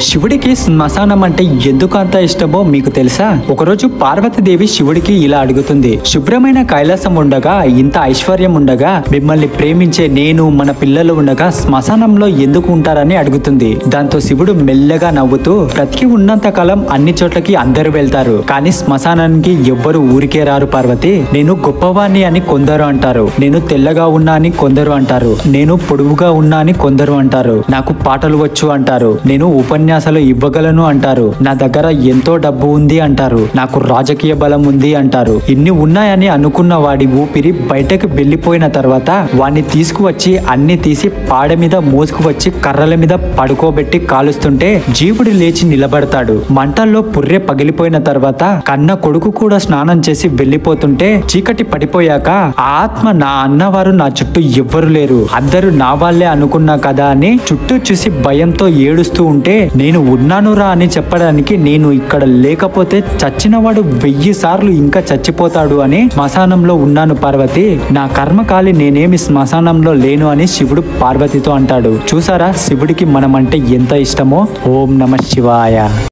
శివుడికి శ్మశానం అంటే ఎందుకు అంత ఇష్టమో మీకు తెలుసా? ఒకరోజు పార్వతీదేవి శివుడికి ఇలా అడుగుతుంది, శుభ్రమైన కైలాసం ఉండగా, ఇంత ఐశ్వర్యం ఉండగా, మిమ్మల్ని ప్రేమించే నేను, మన పిల్లలు ఉండగా శ్మశానంలో ఎందుకు ఉంటారని అడుగుతుంది. దాంతో శివుడు మెల్లగా నవ్వుతూ, బ్రతికి ఉన్నంత కాలం అన్ని చోట్లకి అందరూ వెళ్తారు, కానీ శ్మశానానికి ఎవ్వరు ఊరికే రారు పార్వతి. నేను గొప్పవాణ్ణి అని కొందరు అంటారు, నేను తెల్లగా ఉన్నా అని కొందరు అంటారు, నేను పొడువుగా ఉన్నా అని కొందరు అంటారు, నాకు పాటలు వచ్చు అంటారు, నేను ఉపన్యాసాలు ఇవ్వగలను అంటారు, నా దగ్గర ఎంతో డబ్బు ఉంది అంటారు, నాకు రాజకీయ బలం ఉంది అంటారు. ఇన్ని ఉన్నాయని అనుకున్న వాడి ఊపిరి బయటకు వెళ్లిపోయిన తర్వాత వాడిని తీసుకువచ్చి అన్ని తీసి పాడ మీద మోసుకువచ్చి కర్రల మీద పడుకోబెట్టి కాలుస్తుంటే జీవుడు లేచి నిలబడతాడు. మంటల్లో పుర్రె పగిలిపోయిన తర్వాత కన్న కొడుకు కూడా స్నానం చేసి వెళ్లిపోతుంటే చీకటి పడిపోయాక ఆ ఆత్మ నా అన్నవారు నా చుట్టూ ఎవ్వరు లేరు, అందరూ నా వాళ్లే అనుకున్నా కదా అని చుట్టూ చూసి భయంతో ఏడుస్తూ ఉంటే నేను ఉన్నానురా అని చెప్పడానికి, నేను ఇక్కడ లేకపోతే చచ్చినవాడు 1000 సార్లు ఇంకా చచ్చిపోతాడు అని శ్మశానంలో ఉన్నాను పార్వతి, నా కర్మకాలి నేనేమి శ్మశానంలో లేను అని శివుడు పార్వతితో అంటాడు. చూసారా శివుడికి మనం అంటే ఎంత ఇష్టమో. ఓం నమ శివాయ.